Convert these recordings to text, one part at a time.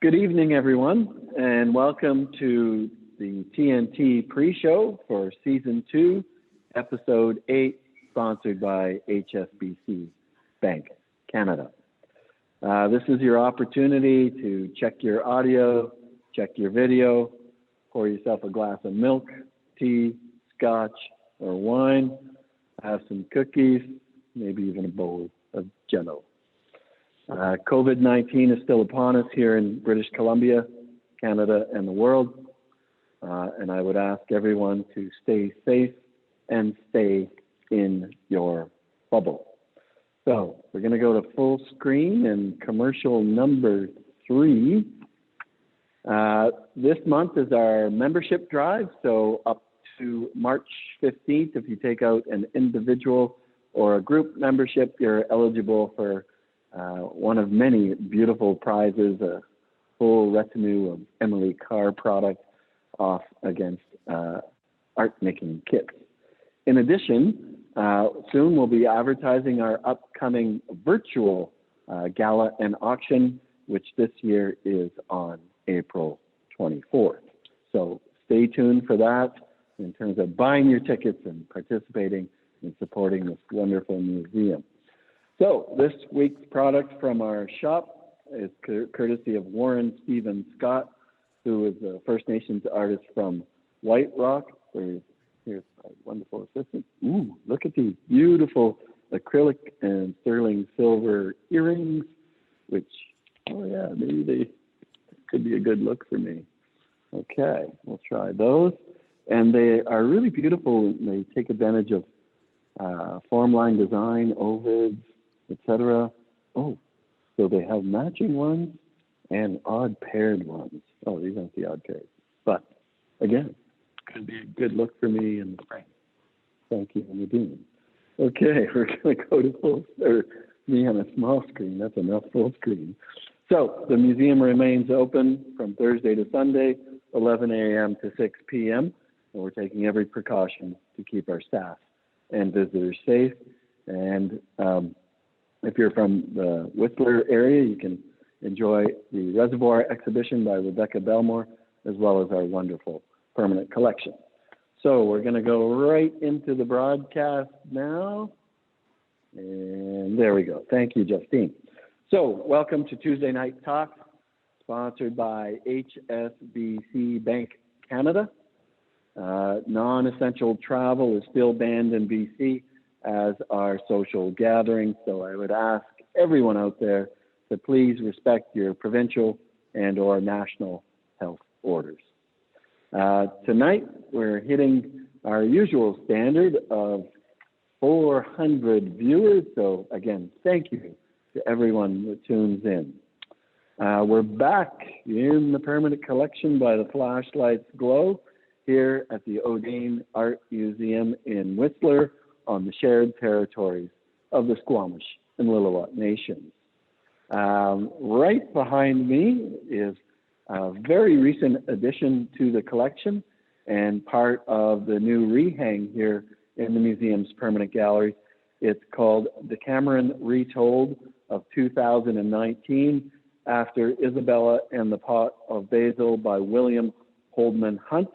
Good evening, everyone, and welcome to the TNT pre-show for Season 2, Episode 8, sponsored by HSBC Bank Canada. This is your opportunity to check your audio, check your video, pour yourself a glass of milk, tea, scotch, or wine, have some cookies, maybe even a bowl of Jell-O. COVID-19 is still upon us here in British Columbia, Canada, and the world. And I would ask everyone to stay safe and stay in your bubble. So we're going to go to full screen and commercial number 3. This month is our membership drive. So up to March 15th, if you take out an individual or a group membership, you're eligible for one of many beautiful prizes, a full retinue of Emily Carr products off against art making kits. In addition, soon we'll be advertising our upcoming virtual gala and auction, which this year is on April 24th. So stay tuned for that in terms of buying your tickets and participating in supporting this wonderful museum. So this week's product from our shop is courtesy of Warren Stephen Scott, who is a First Nations artist from White Rock. Here's my wonderful assistant. Ooh, look at these beautiful acrylic and sterling silver earrings, which, oh yeah, maybe they could be a good look for me. Okay, we'll try those. And they are really beautiful. They take advantage of form line design, ovids, etc. Oh, so they have matching ones and odd paired ones. Oh, these aren't the odd pairs. But again, could be a good look for me and thank you, Nadine. Okay, we're going to go to me on a small screen. That's enough full screen. So the museum remains open from Thursday to Sunday, 11 a.m. to 6 p.m. And we're taking every precaution to keep our staff and visitors safe. And if you're from the Whistler area, you can enjoy the Reservoir exhibition by Rebecca Belmore, as well as our wonderful permanent collection. So we're going to go right into the broadcast now. And there we go. Thank you, Justine. So welcome to Tuesday Night Talk, sponsored by HSBC Bank Canada. Non-essential travel is still banned in BC, as are social gatherings. So I would ask everyone out there to please respect your provincial and or national health orders. Tonight, we're hitting our usual standard of 400 viewers. So again, thank you to everyone that tunes in. We're back in the permanent collection by the flashlights glow here at the Audain Art Museum in Whistler, on the shared territories of the Squamish and Lillooet Nations. Right behind me is a very recent addition to the collection and part of the new rehang here in the museum's permanent gallery. It's called Decameron Retold of 2019, after Isabella and the Pot of Basil by William Holman Hunt.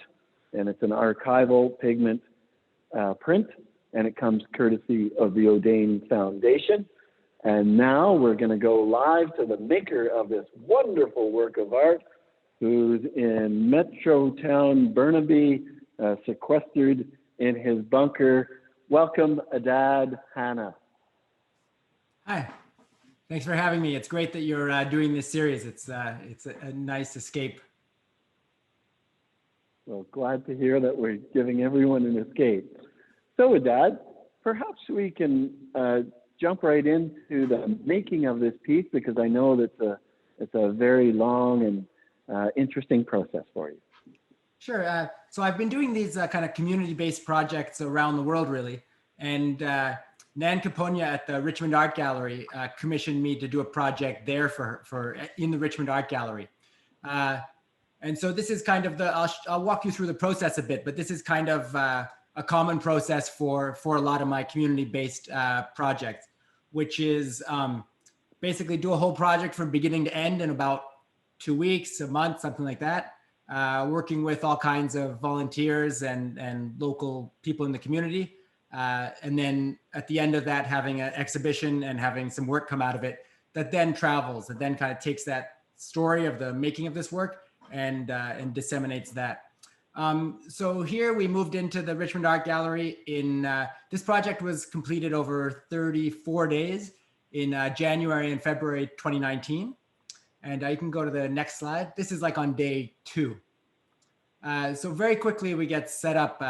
And it's an archival pigment print, and it comes courtesy of the Audain Foundation. And now we're going to go live to the maker of this wonderful work of art, who's in Metro Town, Burnaby, sequestered in his bunker. Welcome, Adad Hanna. Hi, thanks for having me. It's great that you're doing this series. It's a nice escape. Well, glad to hear that we're giving everyone an escape. So, Adad, perhaps we can jump right into the making of this piece, because I know that it's a very long and interesting process for you. Sure. So I've been doing these kind of community-based projects around the world, really. And Nan Caponia at the Richmond Art Gallery commissioned me to do a project there for in the Richmond Art Gallery. And so this is kind of I'll walk you through the process a bit, but this is kind of a common process for a lot of my community-based projects, which is basically do a whole project from beginning to end in about 2 weeks, a month, something like that, working with all kinds of volunteers and local people in the community. And then at the end of that, having an exhibition and having some work come out of it that then travels, and then kind of takes that story of the making of this work and disseminates that. So here we moved into the Richmond Art Gallery in, this project was completed over 34 days in January and February 2019. And you can go to the next slide. This is like on day 2. So very quickly we get set up.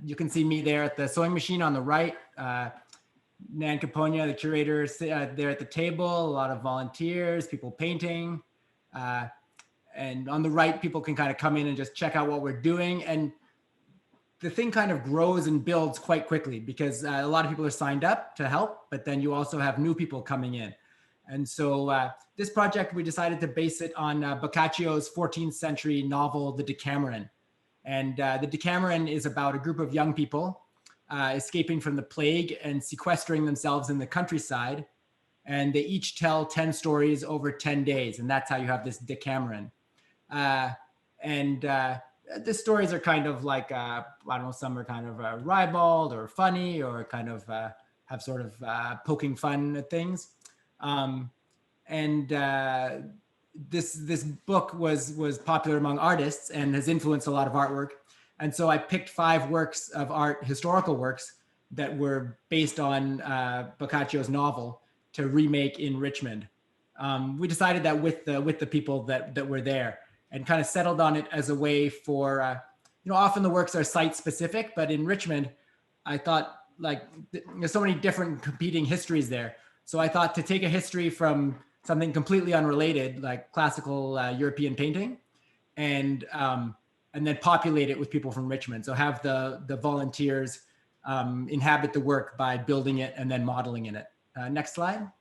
You can see me there at the sewing machine on the right. Nan Caponia, the curator, there at the table, a lot of volunteers, people painting. And on the right, people can kind of come in and just check out what we're doing. And the thing kind of grows and builds quite quickly because a lot of people are signed up to help, but then you also have new people coming in. And so this project, we decided to base it on Boccaccio's 14th century novel, The Decameron. And The Decameron is about a group of young people escaping from the plague and sequestering themselves in the countryside. And they each tell 10 stories over 10 days. And that's how you have this Decameron. The stories are kind of like, I don't know, some are kind of ribald or funny or kind of have sort of poking fun at things. This book was popular among artists and has influenced a lot of artwork. And so I picked 5 works of art, historical works, that were based on Boccaccio's novel to remake in Richmond. We decided that with the people that were there, and kind of settled on it as a way for, often the works are site specific, but in Richmond, I thought like there's so many different competing histories there. So I thought to take a history from something completely unrelated, like classical European painting, and then populate it with people from Richmond. So have the volunteers inhabit the work by building it and then modeling in it. Next slide.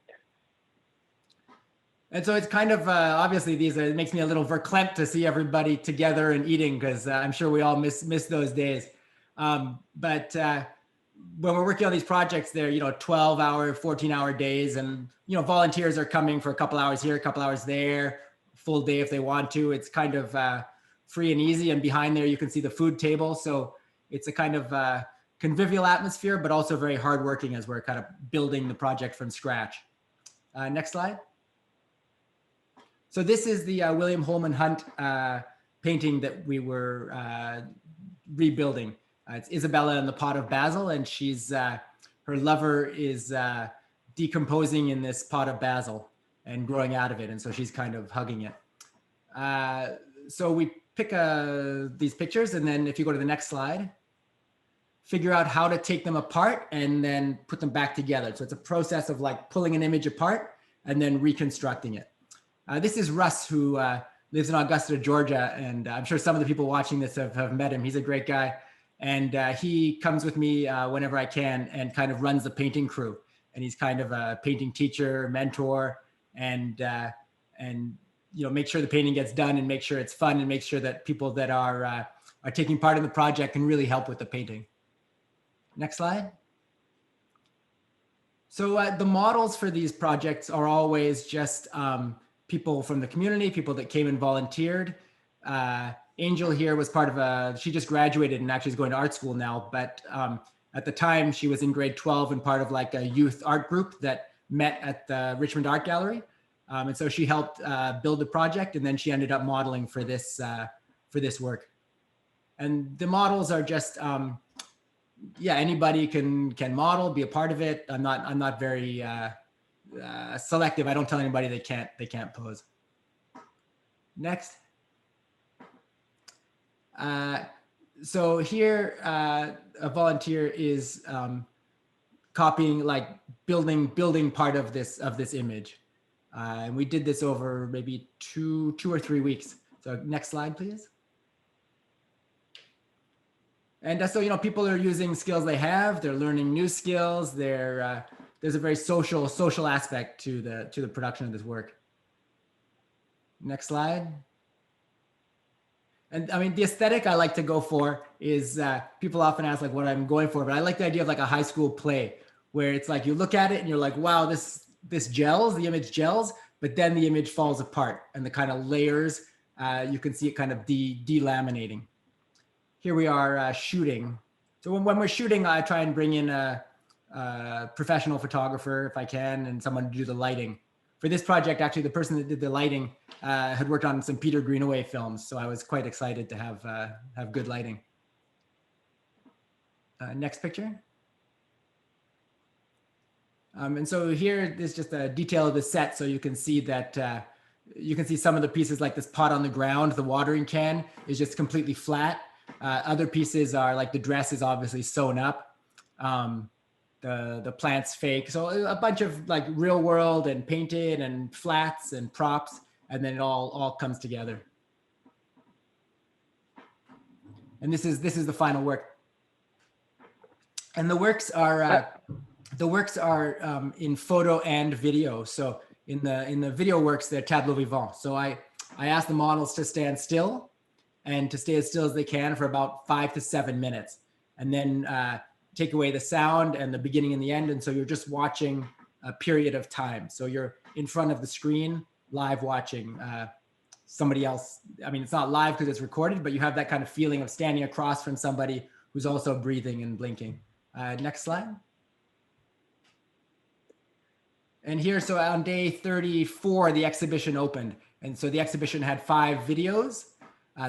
And so it's kind of, obviously it makes me a little verklempt to see everybody together and eating, because I'm sure we all miss those days. But when we're working on these projects, they're 12-hour, 14-hour days, and volunteers are coming for a couple hours here, a couple hours there, full day if they want to. It's kind of free and easy, and behind there you can see the food table. So it's a kind of convivial atmosphere, but also very hardworking as we're kind of building the project from scratch. Next slide. So this is the William Holman Hunt painting that we were rebuilding. It's Isabella and the Pot of Basil, and she's her lover is decomposing in this pot of basil and growing out of it, and so she's kind of hugging it. So we pick these pictures, and then if you go to the next slide, figure out how to take them apart and then put them back together. So it's a process of like pulling an image apart and then reconstructing it. This is Russ, who lives in Augusta, Georgia, and I'm sure some of the people watching this have met him. He's a great guy, and he comes with me whenever I can and kind of runs the painting crew. And he's kind of a painting teacher, mentor, and make sure the painting gets done and make sure it's fun and make sure that people that are taking part in the project can really help with the painting. Next slide. So the models for these projects are always just people from the community, people that came and volunteered. Angel here was part of she just graduated and actually is going to art school now, but at the time she was in grade 12 and part of like a youth art group that met at the Richmond Art Gallery. And so she helped build the project, and then she ended up modeling for this work. And the models are just, anybody can model, be a part of it. I'm not very selective. I don't tell anybody they can't pose. Next. So here, a volunteer is copying, like building part of this image, and we did this over maybe two or 3 weeks. So next slide, please. And so people are using skills they have. They're learning new skills. There's a very social aspect to the production of this work. Next slide. And I mean, the aesthetic I like to go for is, people often ask like what I'm going for, but I like the idea of like a high school play where it's like you look at it and you're like, wow, this gels, the image gels, but then the image falls apart and the kind of layers, you can see it kind of delaminating. Here we are shooting. So when we're shooting, I try and bring in a professional photographer if I can, and someone to do the lighting. For this project, actually, the person that did the lighting had worked on some Peter Greenaway films, so I was quite excited to have good lighting. Next picture. And so here is just a detail of the set, so you can see that you can see some of the pieces like this pot on the ground. The watering can is just completely flat. Other pieces are like the dress is obviously sewn up. The plant's fake. So a bunch of like real world and painted and flats and props, and then it all comes together. And this is the final work. And the works are in photo and video. So in the video works, they're tableaux vivants. So I asked the models to stand still and to stay as still as they can for about 5 to 7 minutes, and then take away the sound and the beginning and the end. And so you're just watching a period of time. So you're in front of the screen, live watching somebody else. I mean, it's not live because it's recorded, but you have that kind of feeling of standing across from somebody who's also breathing and blinking. Next slide. And here, so on day 34, the exhibition opened. And so the exhibition had 5 videos,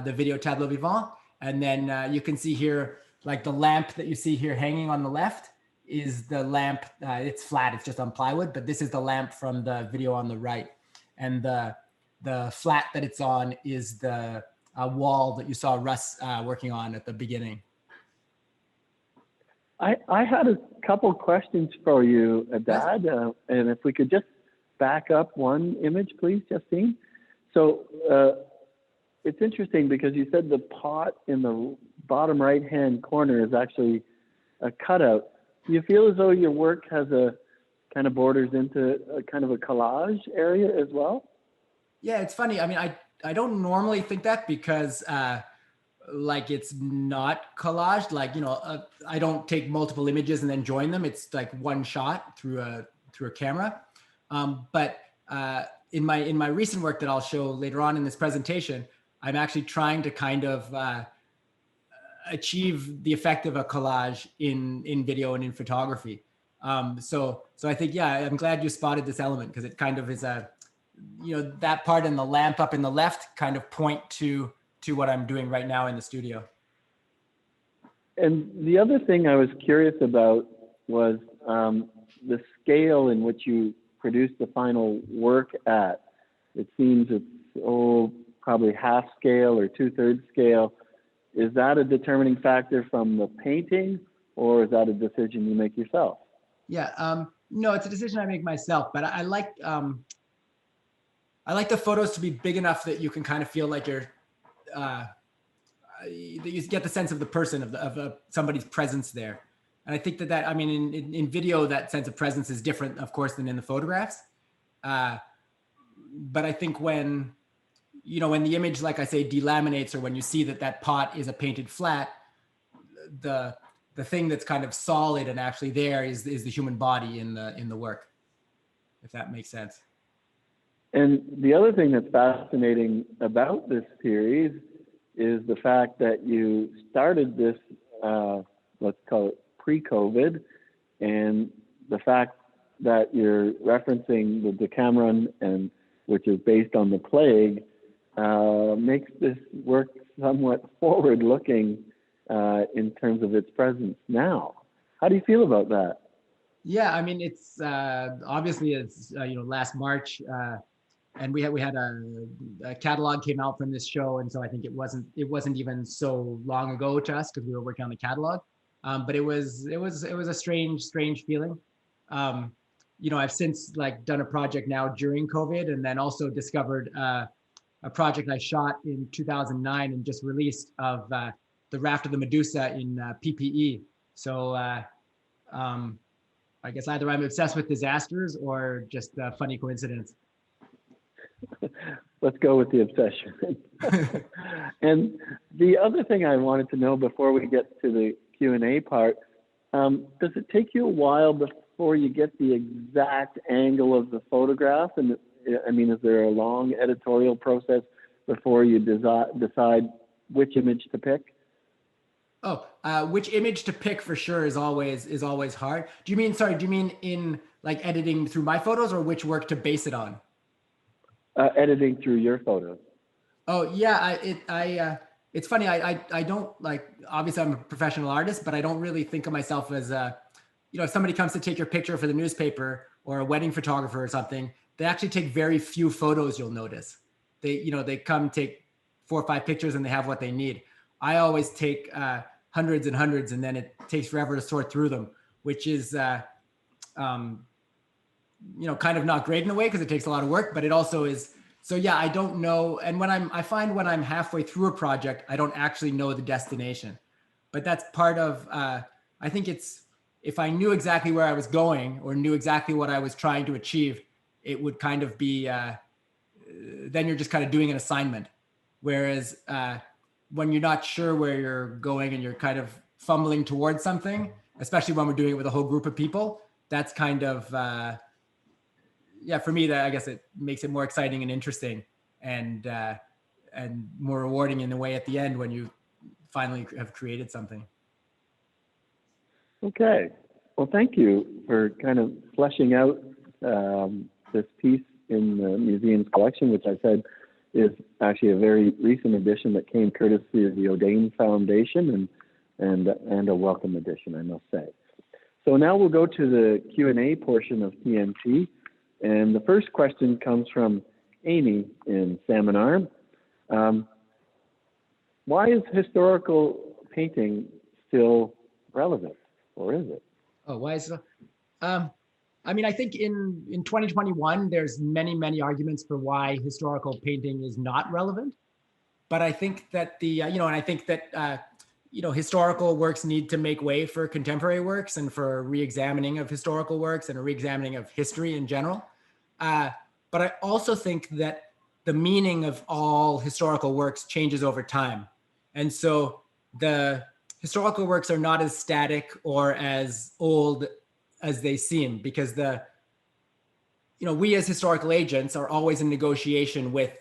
the video tableau vivant. And then you can see here, like the lamp that you see here hanging on the left is the lamp. It's flat, it's just on plywood, but this is the lamp from the video on the right. And the flat that it's on is the wall that you saw Russ working on at the beginning. I had a couple questions for you, Dad, and if we could just back up one image, please, Justine. So it's interesting because you said the pot in the bottom right-hand corner is actually a cutout. Do you feel as though your work has a kind of borders into a kind of a collage area as well? Yeah, it's funny. I mean, I don't normally think that because like it's not collaged. Like, you know, I don't take multiple images and then join them. It's like one shot through a camera. But in my recent work that I'll show later on in this presentation, I'm actually trying to kind of achieve the effect of a collage in video and in photography. So I think, yeah, I'm glad you spotted this element because it kind of is you know, that part and the lamp up in the left kind of point to what I'm doing right now in the studio. And the other thing I was curious about was the scale in which you produced the final work at. It seems it's probably half scale or 2/3 scale. Is that a determining factor from the painting, or is that a decision you make yourself? Yeah, no, it's a decision I make myself, but I like the photos to be big enough that you can kind of feel like you're that you get the sense of the person, of somebody's presence there. And I think that I mean, in video, that sense of presence is different, of course, than in the photographs. But I think when, you know, when the image, like I say, delaminates, or when you see that pot is a painted flat, the thing that's kind of solid and actually there is the human body in the work, if that makes sense. And the other thing that's fascinating about this series is the fact that you started this, let's call it pre-COVID, and the fact that you're referencing the Decameron, and which is based on the plague, makes this work somewhat forward-looking in terms of its presence now. How do you feel about that? Yeah, I mean, it's obviously it's you know, last March, and we had a catalog came out from this show, and so I think it wasn't even so long ago to us because we were working on the catalog, but it was a strange feeling. You know, I've since like done a project now during COVID, and then also discovered a project I shot in 2009 and just released of the raft of the Medusa in PPE. So I guess either I'm obsessed with disasters or just a funny coincidence. Let's go with the obsession. And the other thing I wanted to know before we get to the Q&A part, does it take you a while before you get the exact angle of the photograph? And I mean, is there a long editorial process before you decide which image to pick? Oh, which image to pick for sure is always hard. Do you mean in like editing through my photos, or which work to base it on? Editing through your photos. Oh yeah, it's funny. I don't like, obviously I'm a professional artist, but I don't really think of myself as if somebody comes to take your picture for the newspaper or a wedding photographer or something, they actually take very few photos. You'll notice they come take 4 or 5 pictures and they have what they need. I always take hundreds and hundreds, and then it takes forever to sort through them, which is kind of not great in a way because it takes a lot of work, but it also is. So yeah, I don't know. And I find when I'm halfway through a project, I don't actually know the destination, but that's part of, I think if I knew exactly where I was going or knew exactly what I was trying to achieve, it would kind of be, then you're just kind of doing an assignment. Whereas when you're not sure where you're going and you're kind of fumbling towards something, especially when we're doing it with a whole group of people, that's kind of, for me, that I guess it makes it more exciting and interesting and more rewarding in a way at the end when you finally have created something. Okay. Well, thank you for kind of fleshing out this piece in the museum's collection, which I said is actually a very recent edition that came courtesy of the Audain Foundation and a welcome edition, I must say. So now we'll go to the Q&A portion of TNT. And the first question comes from Amy in Salmon Arm. Why is historical painting still relevant, or is it? Oh, why is it? I think in 2021, there's many arguments for why historical painting is not relevant. But I think that historical works need to make way for contemporary works and for a re-examining of historical works and a re-examining of history in general. But I also think that the meaning of all historical works changes over time. And so the historical works are not as static or as old as they seem, because we as historical agents are always in negotiation with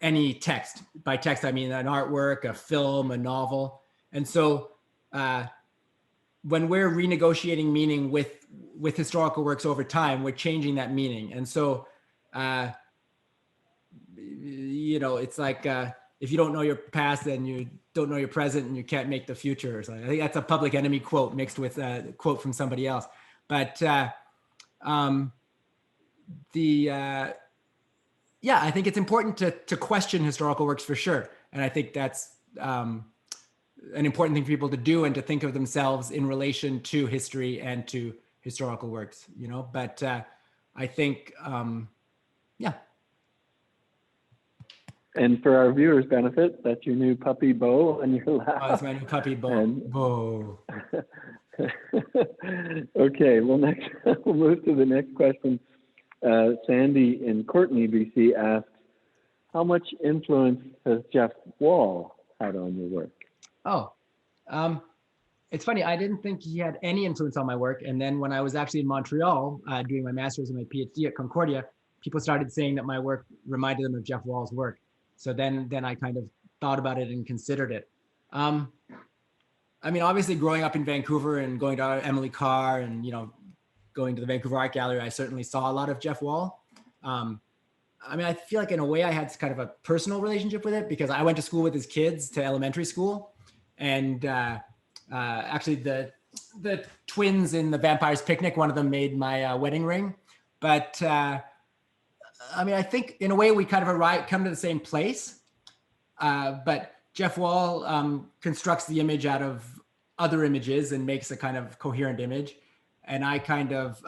any text. By text, I mean an artwork, a film, a novel. And so when we're renegotiating meaning with historical works over time, we're changing that meaning. And so, it's like, if you don't know your past, then you don't know your present and you can't make the future or something. I think that's a Public Enemy quote mixed with a quote from somebody else. But I think it's important to question historical works for sure. And I think that's an important thing for people to do, and to think of themselves in relation to history and to historical works, but I think, And for our viewers' benefit, that's your new puppy Bo on your lap. Oh, that's my new puppy Bo. Bo. Okay, well, next we'll move to the next question. Sandy in Courtney, BC asks, how much influence has Jeff Wall had on your work? Oh, it's funny. I didn't think he had any influence on my work. And then when I was actually in Montreal doing my master's and my PhD at Concordia, people started saying that my work reminded them of Jeff Wall's work. So then I kind of thought about it and considered it. Obviously growing up in Vancouver and going to Emily Carr and, going to the Vancouver Art Gallery, I certainly saw a lot of Jeff Wall. I feel like in a way I had kind of a personal relationship with it, because I went to school with his kids to elementary school. And actually the twins in the Vampire's Picnic, one of them made my wedding ring. But I think in a way we kind of come to the same place. But Jeff Wall constructs the image out of other images and makes a kind of coherent image. And I kind of,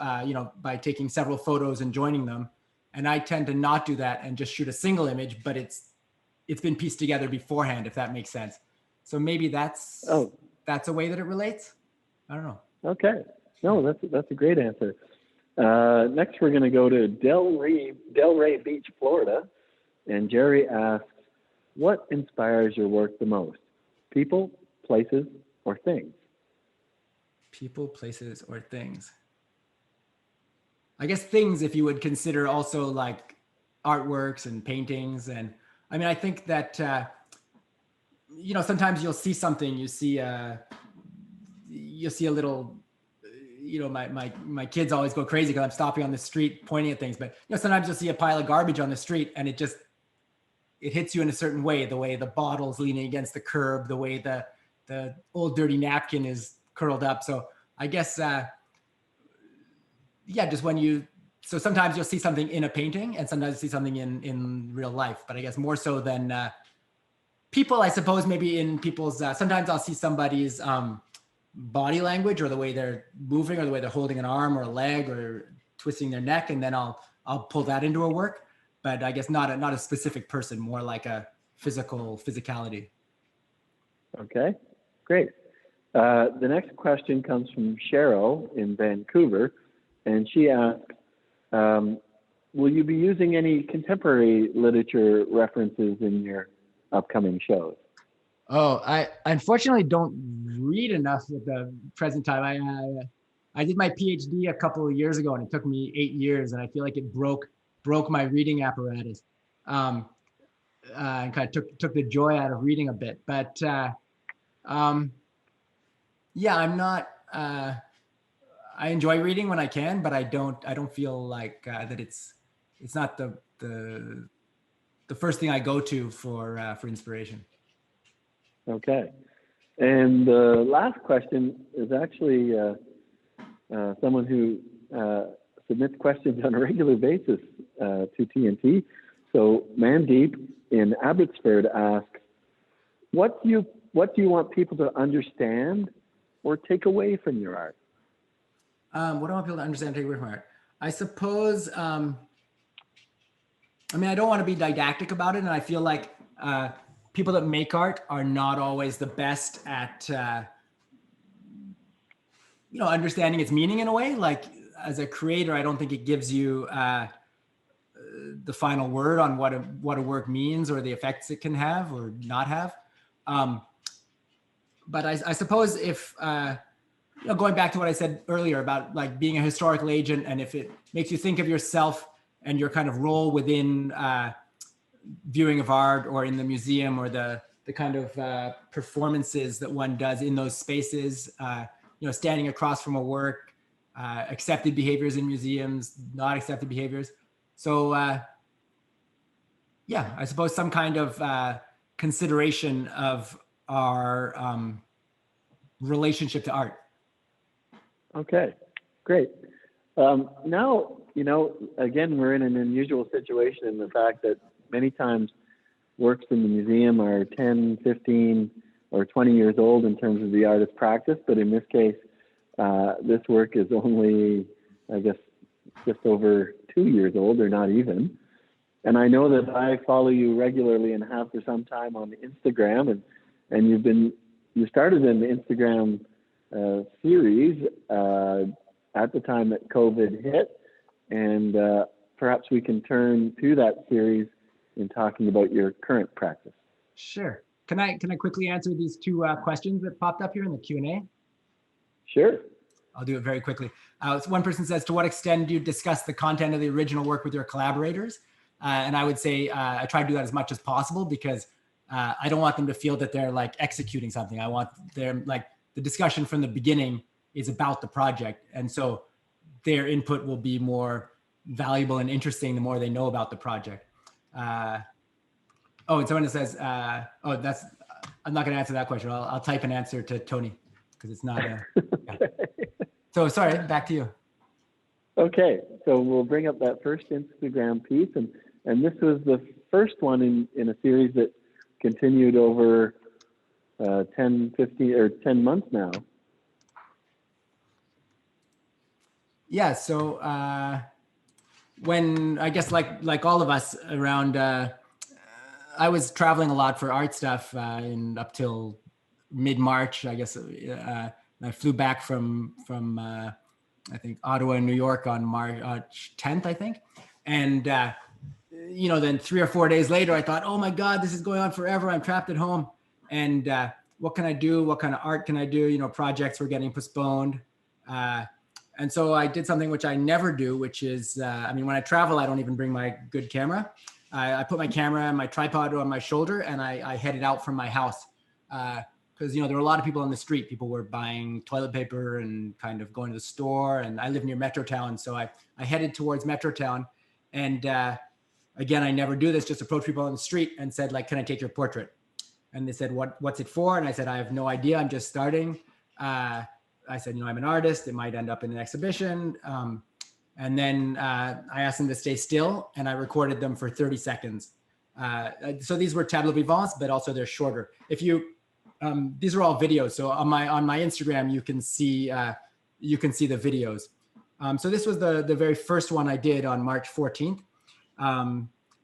by taking several photos and joining them, and I tend to not do that and just shoot a single image, but it's been pieced together beforehand, if that makes sense. So maybe that's a way that it relates. I don't know. Okay. No, that's a great answer. Next, we're going to go to Delray Beach, Florida. And Jerry asks, what inspires your work the most? People, places, or things? People, places, or things. I guess things, if you would consider also like artworks and paintings. And I mean, I think that, sometimes you'll see something, you'll see a little, my kids always go crazy because I'm stopping on the street pointing at things, but sometimes you'll see a pile of garbage on the street and it hits you in a certain way, the way the bottle's leaning against the curb, the way the old dirty napkin is curled up. So I guess, just so sometimes you'll see something in a painting and sometimes you see something in real life, but I guess more so than people, I suppose, maybe in people's, sometimes I'll see somebody's body language or the way they're moving or the way they're holding an arm or a leg or twisting their neck. And then I'll pull that into a work, but I guess not a specific person, more like a physicality. Okay, great. The next question comes from Cheryl in Vancouver, and she asked, will you be using any contemporary literature references in your upcoming shows? Oh, I unfortunately don't read enough at the present time. I did my PhD a couple of years ago and it took me 8 years and I feel like it broke my reading apparatus. And kind of took the joy out of reading a bit. But I'm not, I enjoy reading when I can, but I don't feel like that it's not the first thing I go to for inspiration. Okay. And the last question is actually someone who submits questions on a regular basis to TNT. So Mandeep in Abbotsford asks, what do you want people to understand or take away from your art? What do I want people to understand, take away from my art? I suppose, I don't want to be didactic about it. And I feel like people that make art are not always the best at, understanding its meaning in a way. Like as a creator, I don't think it gives you the final word on what a work means or the effects it can have or not have. But I suppose if, going back to what I said earlier about like being a historical agent, and if it makes you think of yourself and your kind of role within viewing of art or in the museum or the kind of performances that one does in those spaces, standing across from a work, accepted behaviors in museums, not accepted behaviors. So I suppose some kind of consideration of our relationship to art. Okay, great. Now, again, we're in an unusual situation in the fact that many times works in the museum are 10, 15, or 20 years old in terms of the artist's practice, but in this case, this work is only, I guess, just over 2 years old, or not even. And I know that I follow you regularly and have for some time on Instagram, and you started an Instagram series at the time that COVID hit, and perhaps we can turn to that series in talking about your current practice. Sure. Can I quickly answer these two questions that popped up here in the Q&A? Sure. I'll do it very quickly. So one person says, to what extent do you discuss the content of the original work with your collaborators? And I would say I try to do that as much as possible because I don't want them to feel that they're like executing something. I want them, like, the discussion from the beginning is about the project. And so their input will be more valuable and interesting the more they know about the project. And someone that says, I'm not going to answer that question. I'll type an answer to Tony because it's not a, okay. So sorry, back to you. Okay, so we'll bring up that first Instagram piece, and this was the first one in a series that continued over 10, 15, or 10 months now. Yeah, so when, I guess like all of us around, I was traveling a lot for art stuff up till mid-March, I guess. I flew back from I think Ottawa, New York on March 10th, I think. And, then 3 or 4 days later, I thought, oh my God, this is going on forever. I'm trapped at home. And what can I do? What kind of art can I do? Projects were getting postponed. And so I did something which I never do, which is, I mean, when I travel, I don't even bring my good camera. I put my camera and my tripod on my shoulder, and I headed out from my house. Because, you know, there were a lot of people on the street. People were buying toilet paper and kind of going to the store. And I live near Metrotown. So I headed towards Metrotown. And again, I never do this, just approach people on the street and said, like, can I take your portrait? And they said, what's it for? And I said, I have no idea. I'm just starting. I said, you know, I'm an artist. It might end up in an exhibition. And then I asked them to stay still, and I recorded them for 30 seconds. So these were tableaux vivants, but also they're shorter. If you, these are all videos. So on my Instagram, you can see the videos. So this was the very first one I did on March 14th.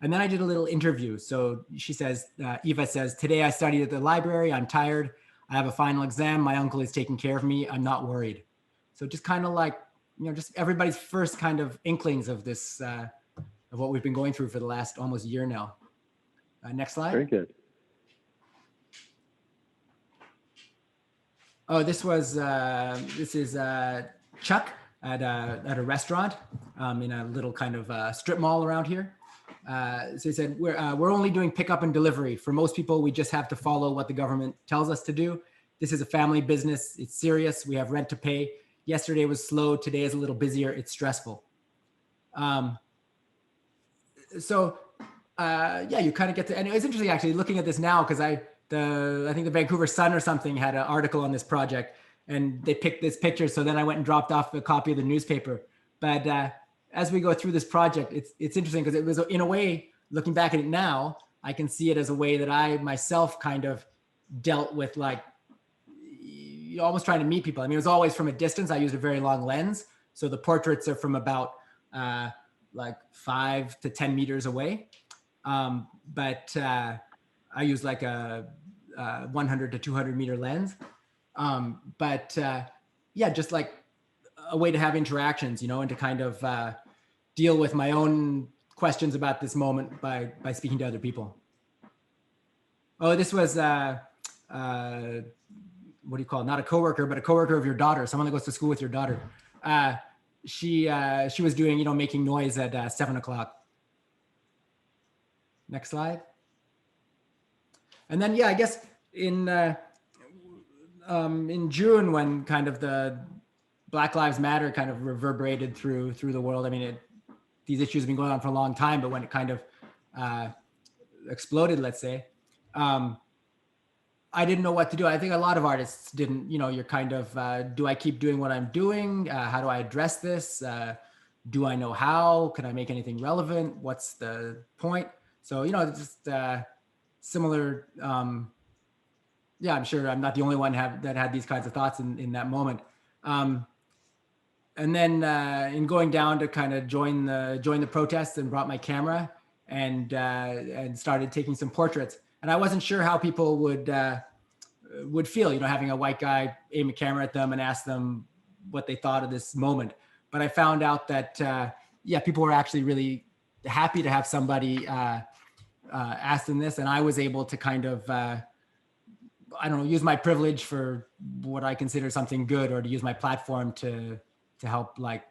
And then I did a little interview. So she says, Eva says, today I studied at the library. I'm tired. I have a final exam. My uncle is taking care of me. I'm not worried. So just kind of like, you know, just everybody's first kind of inklings of this, of what we've been going through for the last almost year now. Next slide. Very good. Oh, this is Chuck at a restaurant in a little kind of strip mall around here. So he said, we're only doing pickup and delivery. For most people, we just have to follow what the government tells us to do. This is a family business. It's serious. We have rent to pay. Yesterday was slow. Today is a little busier. It's stressful. Yeah, you kind of get to, and it's interesting actually looking at this now, because I think the Vancouver Sun or something had an article on this project, and they picked this picture. So then I went and dropped off a copy of the newspaper. But as we go through this project, it's interesting because it was, in a way, looking back at it now, I can see it as a way that I myself kind of dealt with, like, almost trying to meet people. I mean, it was always from a distance. I used a very long lens. So the portraits are from about like 5 to 10 meters away. But I use like a 100 to 200 meter lens. Yeah, just like a way to have interactions, you know, and to kind of deal with my own questions about this moment by speaking to other people. Oh, this was, what do you call it? Not a coworker, but a coworker of your daughter, someone that goes to school with your daughter. She was doing, you know, making noise at 7 o'clock. Next slide. And then, yeah, I guess in June, when kind of the Black Lives Matter kind of reverberated through the world. I mean, these issues have been going on for a long time, but when it kind of exploded, let's say, I didn't know what to do. I think a lot of artists didn't, you know, you're kind of, do I keep doing what I'm doing? How do I address this? Do I know how? Can I make anything relevant? What's the point? So, you know, just similar, yeah, I'm sure I'm not the only one that had these kinds of thoughts in that moment. And then in going down to kind of join the protests, and brought my camera and started taking some portraits. And I wasn't sure how people would feel, you know, having a white guy aim a camera at them and ask them what they thought of this moment. But I found out that, yeah, people were actually really happy to have somebody ask them this. And I was able to kind of, I don't know, use my privilege for what I consider something good, or to use my platform to help like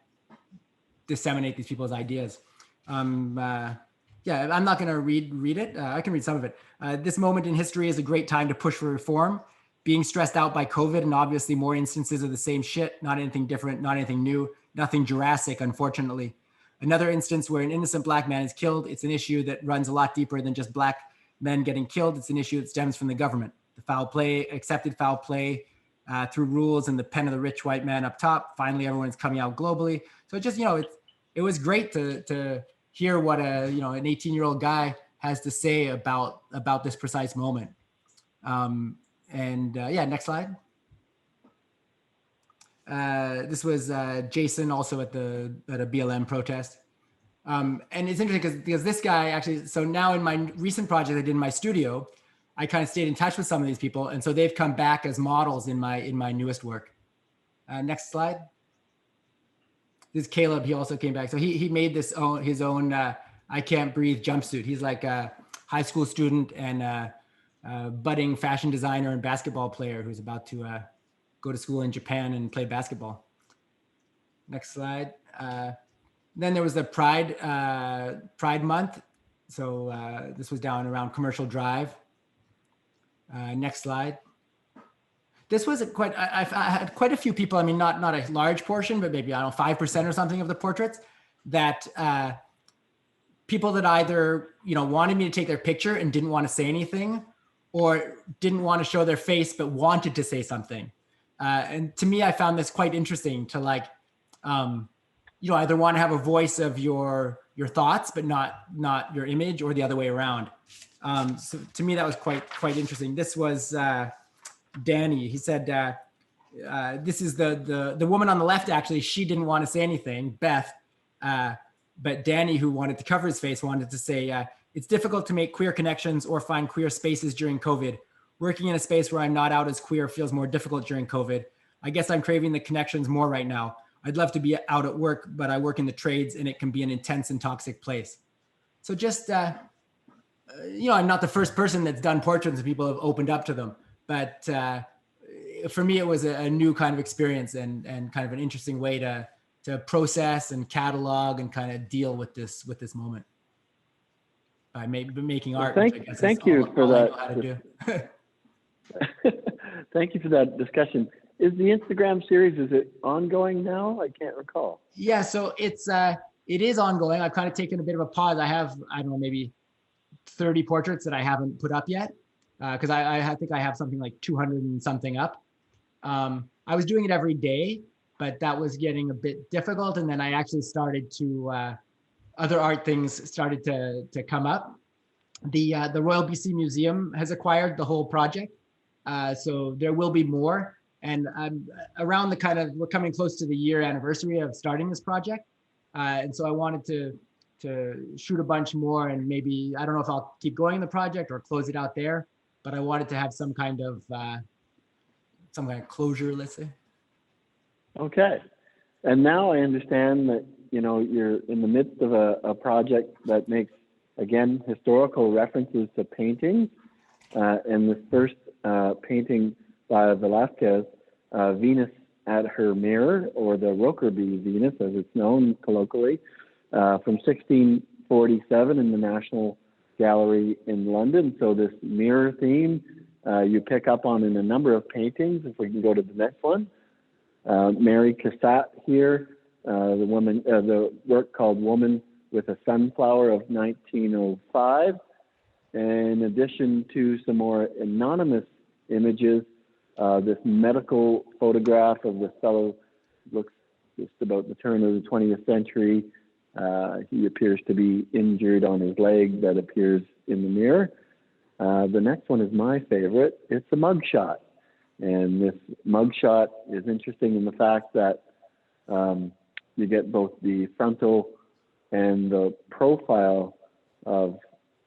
disseminate these people's ideas. Yeah, I'm not going to read it. I can read some of it. This moment in history is a great time to push for reform. Being stressed out by COVID and obviously more instances of the same shit, not anything different, not anything new, nothing Jurassic, unfortunately. Another instance where an innocent Black man is killed. It's an issue that runs a lot deeper than just Black men getting killed. It's an issue that stems from the government. The foul play, accepted foul play through rules and the pen of the rich white man up top. Finally, everyone's coming out globally. So it just, you know, it was great to hear what an 18-year-old guy has to say about this precise moment. Yeah, next slide. This was Jason, also at a BLM protest. And it's interesting because this guy actually, so now in my recent project I did in my studio, I kind of stayed in touch with some of these people, and so they've come back as models in my newest work. Next slide. This is Caleb. He also came back. So he made his own I Can't Breathe jumpsuit. He's like a high school student and budding fashion designer and basketball player who's about to go to school in Japan and play basketball. Next slide. Then there was the Pride Month. So this was down around Commercial Drive. Next slide. This was I had quite a few people, I mean, not a large portion, but maybe, I don't know, 5% or something of the portraits that people that either, wanted me to take their picture and didn't want to say anything, or didn't want to show their face, but wanted to say something. And to me, I found this quite interesting to either want to have a voice of your thoughts, but not your image, or the other way around. So to me, that was quite interesting. This was Danny. He said, this is the woman on the left, actually, she didn't want to say anything, Beth, but Danny, who wanted to cover his face, wanted to say, it's difficult to make queer connections or find queer spaces during COVID. Working in a space where I'm not out as queer feels more difficult during COVID. I guess I'm craving the connections more right now. I'd love to be out at work, but I work in the trades and it can be an intense and toxic place. So just, I'm not the first person that's done portraits and people have opened up to them, but for me, it was a new kind of experience and kind of an interesting way to process and catalog and kind of deal with this moment by making art. Thank you for that. Thank you for that discussion. Is the Instagram series, is it ongoing now? I can't recall. Yeah, so it is ongoing. I've kind of taken a bit of a pause. I have, I don't know, maybe 30 portraits that I haven't put up yet, because I think I have something like 200 and something up. I was doing it every day, but that was getting a bit difficult. And then I actually started to, other art things started to come up. The Royal BC Museum has acquired the whole project. So there will be more. And I'm around we're coming close to the year anniversary of starting this project. And so I wanted to shoot a bunch more, and maybe, I don't know if I'll keep going in the project or close it out there, but I wanted to have some kind of closure, let's say. Okay. And now I understand that, you're in the midst of a project that makes, again, historical references to paintings. And the first painting by Velázquez, Venus at her Mirror, or the Rokeby Venus, as it's known colloquially, from 1647 in the National Gallery in London. So this mirror theme you pick up on in a number of paintings. If we can go to the next one. Mary Cassatt here, the work called Woman with a Sunflower of 1905. In addition to some more anonymous images, this medical photograph of this fellow looks just about the turn of the 20th century. He appears to be injured on his leg that appears in the mirror. The next one is my favorite. It's a mugshot. And this mugshot is interesting in the fact that you get both the frontal and the profile of,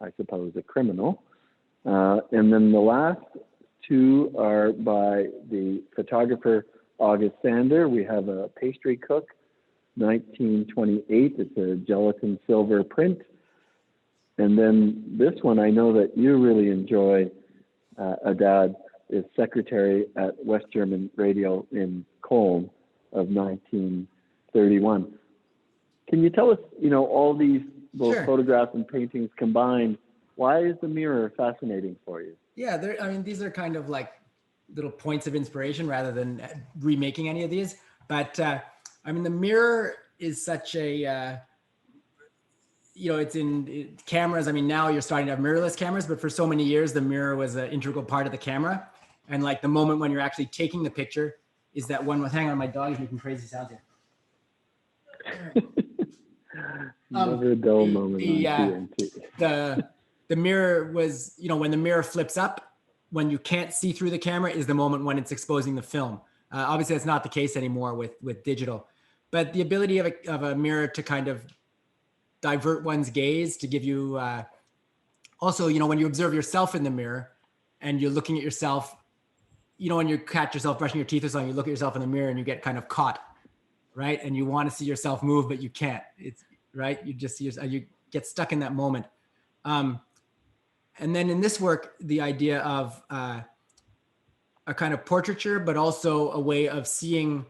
I suppose, a criminal. And then the last two are by the photographer August Sander. We have a pastry cook, 1928. It's a gelatin silver print. And then this one I know that you really enjoy, Adad, is Secretary at West German Radio in Cologne of 1931. Can you tell us, all these both Sure. photographs and paintings combined, why is the mirror fascinating for you? Yeah, these are kind of like little points of inspiration rather than remaking any of these. But the mirror is such a, it's in cameras. Now you're starting to have mirrorless cameras, but for so many years, the mirror was an integral part of the camera. And like the moment when you're actually taking the picture is that one with, hang on, my dog is making crazy sounds here. Never a dull moment on TNT. The mirror was, when the mirror flips up, when you can't see through the camera is the moment when it's exposing the film. Obviously, that's not the case anymore with digital. But the ability of a mirror to kind of divert one's gaze, to give you, also, when you observe yourself in the mirror and you're looking at yourself, when you catch yourself brushing your teeth or something, you look at yourself in the mirror and you get kind of caught, right? And you want to see yourself move, but you can't. It's right. You just see yourself, you get stuck in that moment. And then in this work, the idea of a kind of portraiture, but also a way of seeing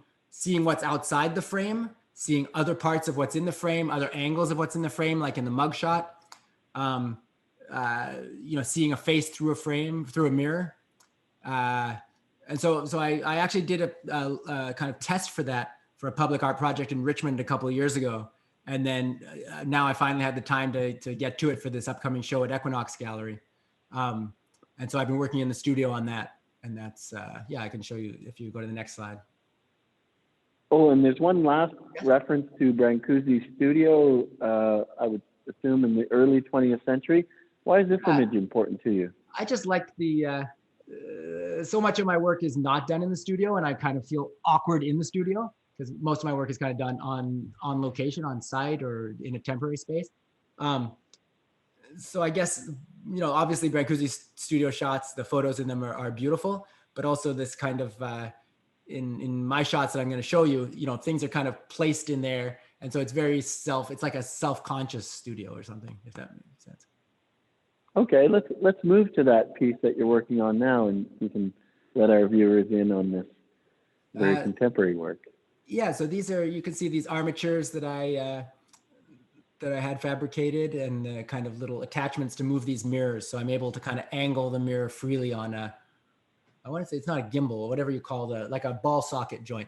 what's outside the frame. seeing other parts of what's in the frame, other angles of what's in the frame, like in the mugshot. Seeing a face through a frame, through a mirror. And so I actually did a kind of test for that for a public art project in Richmond a couple of years ago. And then now I finally had the time to get to it for this upcoming show at Equinox Gallery. And so I've been working in the studio on that. And that's, I can show you if you go to the next slide. Oh, and there's one last reference to Brancusi's studio, I would assume in the early 20th century. Why is this image important to you? I just like so much of my work is not done in the studio, and I kind of feel awkward in the studio because most of my work is kind of done on location, on site, or in a temporary space. So I guess, obviously Brancusi's studio shots, the photos in them are beautiful, but also this kind of, in my shots that I'm going to show you, things are kind of placed in there. And so it's it's like a self-conscious studio or something, if that makes sense. Okay, let's move to that piece that you're working on now, and you can let our viewers in on this very contemporary work. Yeah, so you can see these armatures that I had fabricated, and the kind of little attachments to move these mirrors. So I'm able to kind of angle the mirror freely on I want to say it's not a gimbal, or whatever you call like a ball socket joint.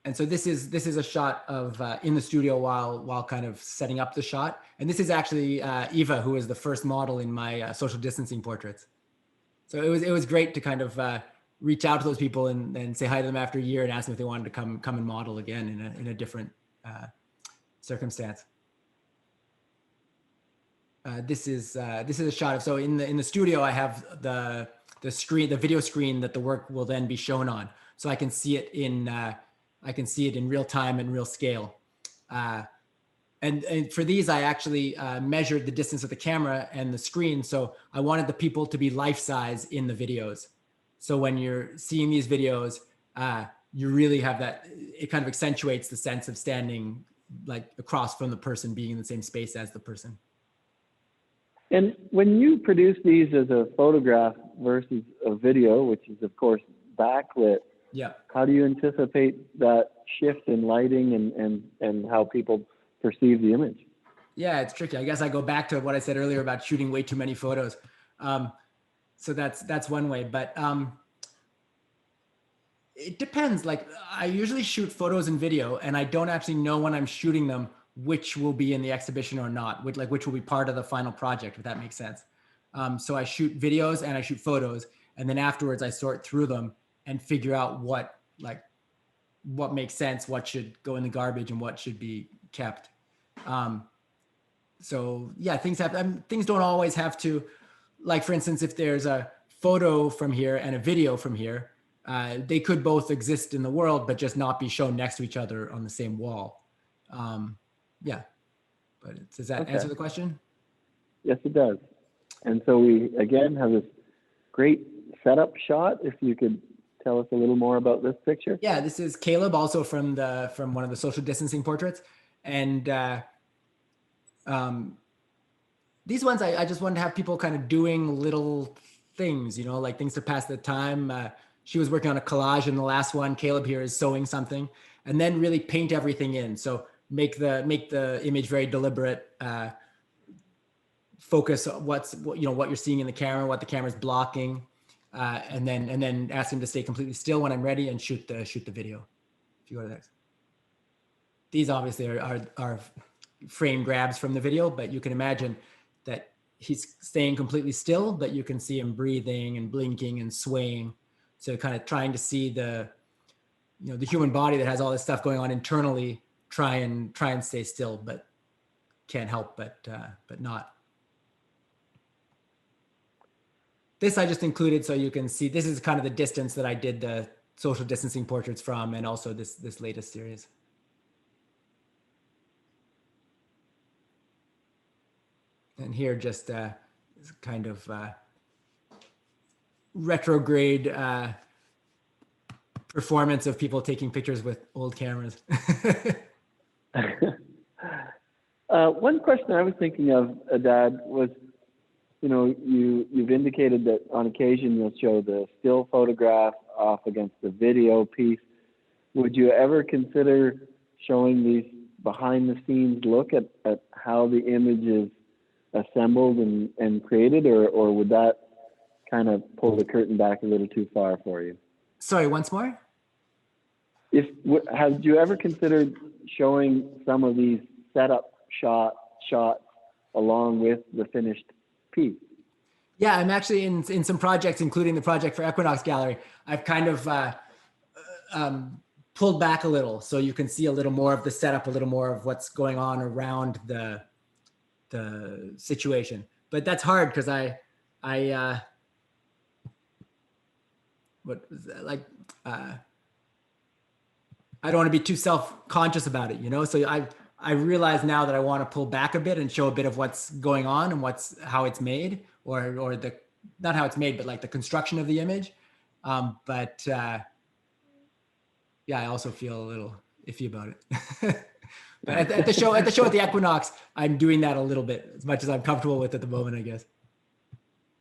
And so this is a shot of in the studio while kind of setting up the shot. And this is actually Eva, who was the first model in my social distancing portraits. So it was great to kind of reach out to those people and say hi to them after a year and ask them if they wanted to come and model again in a different circumstance. This is a shot of, so in the studio I have the video screen that the work will then be shown on, so I can see it in real time and real scale. And for these, I actually measured the distance of the camera and the screen. So I wanted the people to be life size in the videos. So when you're seeing these videos, you really have that, it kind of accentuates the sense of standing like across from the person, being in the same space as the person. And when you produce these as a photograph versus a video, which is of course backlit, yeah, how do you anticipate that shift in lighting and how people perceive the image? Yeah, it's tricky. I guess I go back to what I said earlier about shooting way too many photos. So that's one way, but it depends. Like I usually shoot photos and video, and I don't actually know when I'm shooting them which will be in the exhibition or not, which will be part of the final project, if that makes sense. So I shoot videos and I shoot photos, and then afterwards I sort through them and figure out what makes sense, what should go in the garbage, and what should be kept. So yeah, things don't always have to, like for instance, if there's a photo from here and a video from here, they could both exist in the world, but just not be shown next to each other on the same wall. Yeah, but does that answer the question? Yes, it does. And so we, again, have this great setup shot. If you could tell us a little more about this picture. Yeah, this is Caleb, also from one of the social distancing portraits. And these ones, I just wanted to have people kind of doing little things, like things to pass the time. She was working on a collage in the last one. Caleb here is sewing something, and then really paint everything in. So make the image very deliberate, focus on what you're seeing in the camera, what the camera's blocking, and then ask him to stay completely still when I'm ready and shoot the video. If you go to the next. These obviously are frame grabs from the video, but you can imagine that he's staying completely still, but you can see him breathing and blinking and swaying. So kind of trying to see the human body that has all this stuff going on internally, try and stay still, but can't help but not. This I just included so you can see, this is kind of the distance that I did the social distancing portraits from, and also this latest series. And here just kind of retrograde performance of people taking pictures with old cameras. One question I was thinking of, Dad, was, you've indicated that on occasion you'll show the still photograph off against the video piece. would you ever consider showing these behind the scenes look at how the image is assembled and created, or would that kind of pull the curtain back a little too far for you? Sorry, once more? Have you ever considered showing some of these setup shots along with the finished piece? Yeah, I'm actually in some projects, including the project for Equinox Gallery. I've kind of pulled back a little, so you can see a little more of the setup, a little more of what's going on around the situation. But that's hard because I don't want to be too self-conscious about it, you know? So I realize now that I want to pull back a bit and show a bit of what's going on and how it's made, or not how it's made, but like the construction of the image. Yeah, I also feel a little iffy about it. But at the show at the Equinox, I'm doing that a little bit, as much as I'm comfortable with at the moment, I guess.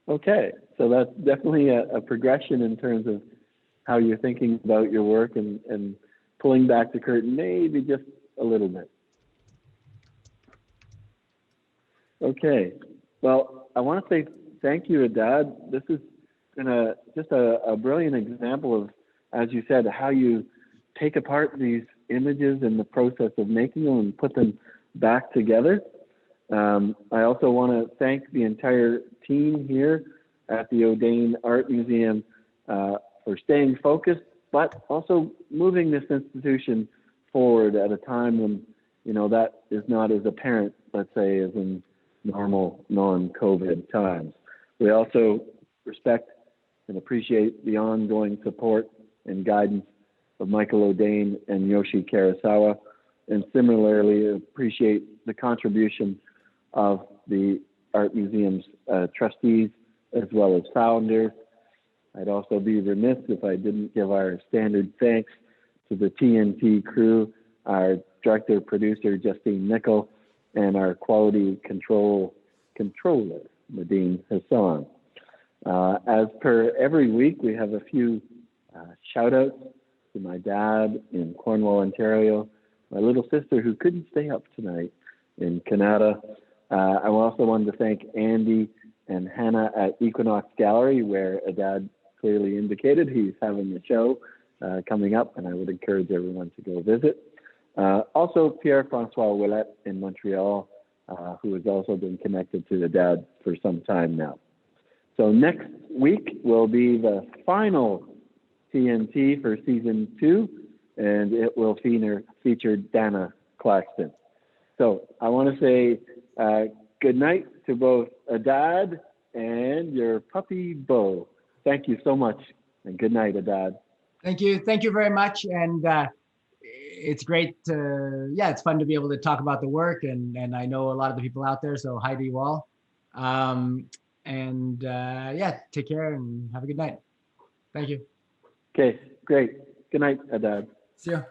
Okay, so that's definitely a progression in terms of how you're thinking about your work and pulling back the curtain maybe just a little bit. Okay, well, I want to say thank you, Adad. This has been just a brilliant example of, as you said, how you take apart these images and the process of making them and put them back together. I also want to thank the entire team here at the Audain Art Museum for staying focused, but also moving this institution forward at a time when, you know, that is not as apparent, let's say, as in normal non-COVID times. We also respect and appreciate the ongoing support and guidance of Michael Audain and Yoshi Karasawa, and similarly appreciate the contribution of the Art Museum's trustees as well as founders. I'd also be remiss if I didn't give our standard thanks to the TNT crew, our director producer Justine Nickel, and our quality controller Nadine Hassan. As per every week, we have a few shout outs to my dad in Cornwall, Ontario, my little sister who couldn't stay up tonight in Canada. I also wanted to thank Andy and Hannah at Equinox Gallery, where Adad clearly indicated he's having a show coming up, and I would encourage everyone to go visit. Also, Pierre-Francois Ouellette in Montreal, who has also been connected to Adad for some time now. So next week will be the final TNT for season 2, and it will feature Dana Claxton. So I want to say good night to both Adad and your puppy Bo. Thank you so much, and good night, Adad. Thank you very much, and it's great it's fun to be able to talk about the work, and I know a lot of the people out there, so hi to you all. Take care and have a good night. Thank you. Okay, great. Good night, Adad. See you.